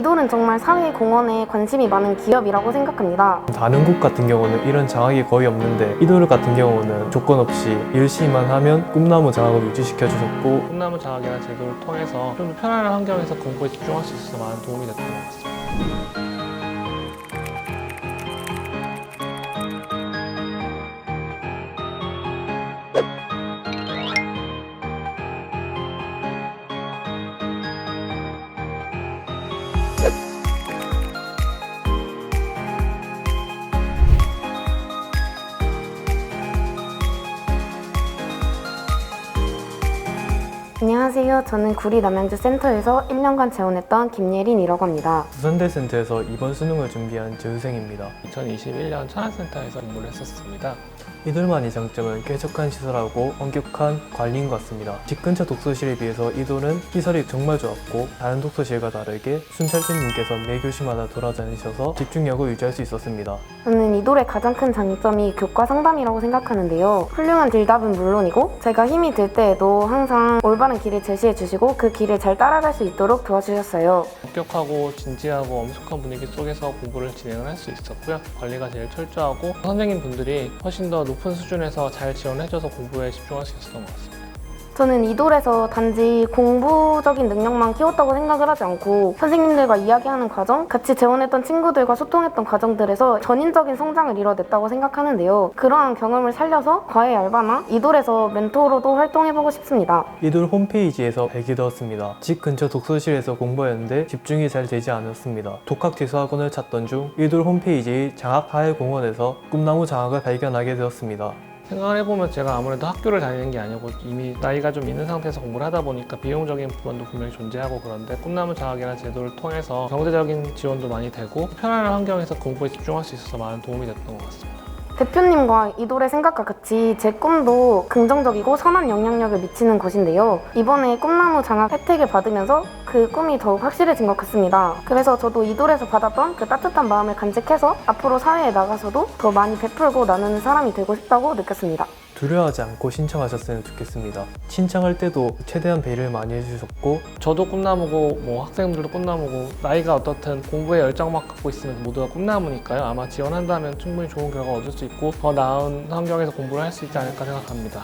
이돌은 정말 사회 공헌에 관심이 많은 기업이라고 생각합니다. 다른 곳 같은 경우는 이런 장학이 거의 없는데 이돌 같은 경우는 조건 없이 열심히만 하면 꿈나무 장학을 유지시켜 주셨고, 꿈나무 장학이라는 제도를 통해서 좀 더 편안한 환경에서 공부에 집중할 수 있어서 많은 도움이 됐던 것 같습니다. 안녕하세요. 저는 구리 남양주 센터에서 1년간 재원했던 김예린이라고 합니다. 부산대센터에서 이번 수능을 준비한 재수생입니다. 2021년 천안센터에서 공부를 했었습니다. 이돌만의 장점은 쾌적한 시설하고 엄격한 관리인 것 같습니다. 집 근처 독서실에 비해서 이돌은 시설이 정말 좋았고, 다른 독서실과 다르게 순찰진님께서 매 교시마다 돌아다니셔서 집중력을 유지할 수 있었습니다. 저는 이돌의 가장 큰 장점이 교과 상담이라고 생각하는데요. 훌륭한 질답은 물론이고 제가 힘이 들 때에도 항상 올바른 길을 제시해 주시고 그 길을 잘 따라갈 수 있도록 도와주셨어요. 엄격하고 진지하고 엄숙한 분위기 속에서 공부를 진행을 할 수 있었고요. 관리가 제일 철저하고 선생님분들이 훨씬 더 높은 수준에서 잘 지원해줘서 공부에 집중할 수 있었던 것 같습니다. 저는 이돌에서 단지 공부적인 능력만 키웠다고 생각을 하지 않고 선생님들과 이야기하는 과정, 같이 재원했던 친구들과 소통했던 과정들에서 전인적인 성장을 이뤄냈다고 생각하는데요. 그러한 경험을 살려서 과외 알바나 이돌에서 멘토로도 활동해보고 싶습니다. 이돌 홈페이지에서 발견되었습니다. 집 근처 독서실에서 공부했는데 집중이 잘 되지 않았습니다. 독학 재수학원을 찾던 중 이돌 홈페이지 장학하회공원에서 꿈나무 장학을 발견하게 되었습니다. 생각을 해보면 제가 아무래도 학교를 다니는 게 아니고 이미 나이가 좀 있는 상태에서 공부를 하다 보니까 비용적인 부분도 분명히 존재하고, 그런데 꿈나무 장학이라는 제도를 통해서 경제적인 지원도 많이 되고 편안한 환경에서 공부에 집중할 수 있어서 많은 도움이 됐던 것 같습니다. 대표님과 이돌의 생각과 같이 제 꿈도 긍정적이고 선한 영향력을 미치는 것인데요. 이번에 꿈나무 장학 혜택을 받으면서 그 꿈이 더욱 확실해진 것 같습니다. 그래서 저도 이돌에서 받았던 그 따뜻한 마음을 간직해서 앞으로 사회에 나가서도 더 많이 베풀고 나누는 사람이 되고 싶다고 느꼈습니다. 두려워하지 않고 신청하셨으면 좋겠습니다. 신청할 때도 최대한 배려를 많이 해주셨고, 저도 꿈나무고 학생들도 꿈나무고 나이가 어떻든 공부에 열정만 갖고 있으면 모두가 꿈나무니까요. 아마 지원한다면 충분히 좋은 결과 얻을 수 있고 더 나은 환경에서 공부를 할 수 있지 않을까 생각합니다.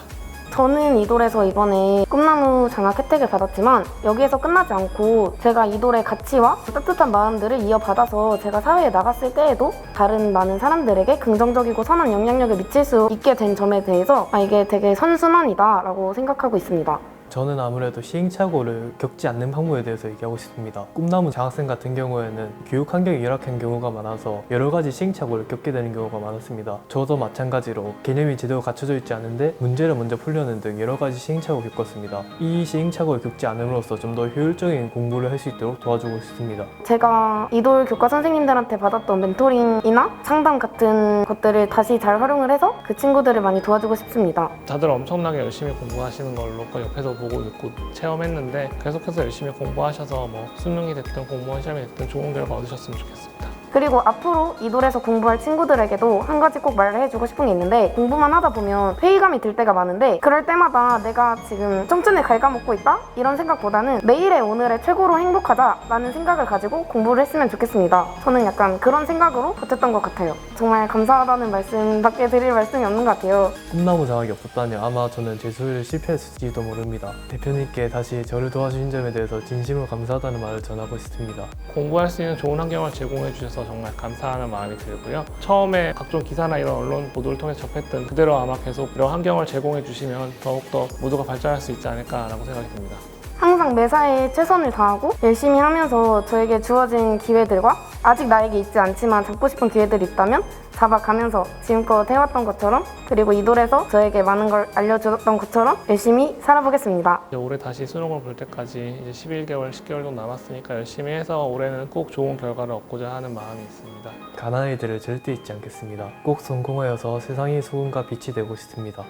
저는 이돌에서 이번에 꿈나무 장학 혜택을 받았지만 여기에서 끝나지 않고 제가 이돌의 가치와 따뜻한 마음들을 이어받아서 제가 사회에 나갔을 때에도 다른 많은 사람들에게 긍정적이고 선한 영향력을 미칠 수 있게 된 점에 대해서 이게 되게 선순환이다 라고 생각하고 있습니다. 저는 아무래도 시행착오를 겪지 않는 방법에 대해서 얘기하고 싶습니다. 꿈나무 장학생 같은 경우에는 교육 환경이 열악한 경우가 많아서 여러 가지 시행착오를 겪게 되는 경우가 많았습니다. 저도 마찬가지로 개념이 제대로 갖춰져 있지 않은데 문제를 먼저 풀려는 등 여러 가지 시행착오를 겪었습니다. 이 시행착오를 겪지 않음으로써 좀 더 효율적인 공부를 할 수 있도록 도와주고 싶습니다. 제가 이돌 교과 선생님들한테 받았던 멘토링이나 상담 같은 것들을 다시 잘 활용을 해서 그 친구들을 많이 도와주고 싶습니다. 다들 엄청나게 열심히 공부하시는 걸로 옆에서 보고 듣고 체험했는데 계속해서 열심히 공부하셔서 수능이 됐든 공무원 시험이 됐든 좋은 결과 얻으셨으면 좋겠습니다. 그리고 앞으로 이돌에서 공부할 친구들에게도 한 가지 꼭 말을 해주고 싶은 게 있는데, 공부만 하다 보면 회의감이 들 때가 많은데 그럴 때마다 내가 지금 청춘을 갉아먹고 있다? 이런 생각보다는 매일의 오늘의 최고로 행복하자라는 생각을 가지고 공부를 했으면 좋겠습니다. 저는 약간 그런 생각으로 버텼던 것 같아요. 정말 감사하다는 말씀밖에 드릴 말씀이 없는 것 같아요. 꿈나무 장학이 없었다면 아마 저는 재수를 실패했을지도 모릅니다. 대표님께 다시 저를 도와주신 점에 대해서 진심으로 감사하다는 말을 전하고 싶습니다. 공부할 수 있는 좋은 환경을 제공해 주셔서 정말 감사하는 마음이 들고요. 처음에 각종 기사나 이런 언론 보도를 통해 접했던 그대로 아마 계속 이런 환경을 제공해 주시면 더욱더 모두가 발전할 수 있지 않을까라고 생각이 듭니다. 항상 매사에 최선을 다하고 열심히 하면서 저에게 주어진 기회들과 아직 나에게 있지 않지만 잡고 싶은 기회들이 있다면 잡아가면서 지금껏 해왔던 것처럼, 그리고 이돌에서 저에게 많은 걸 알려주었던 것처럼 열심히 살아보겠습니다. 올해 다시 수능을 볼 때까지 이제 11개월, 10개월 정도 남았으니까 열심히 해서 올해는 꼭 좋은 결과를 얻고자 하는 마음이 있습니다. 가난한 이들을 절대 잊지 않겠습니다. 꼭 성공하여서 세상의 소금과 빛이 되고 싶습니다.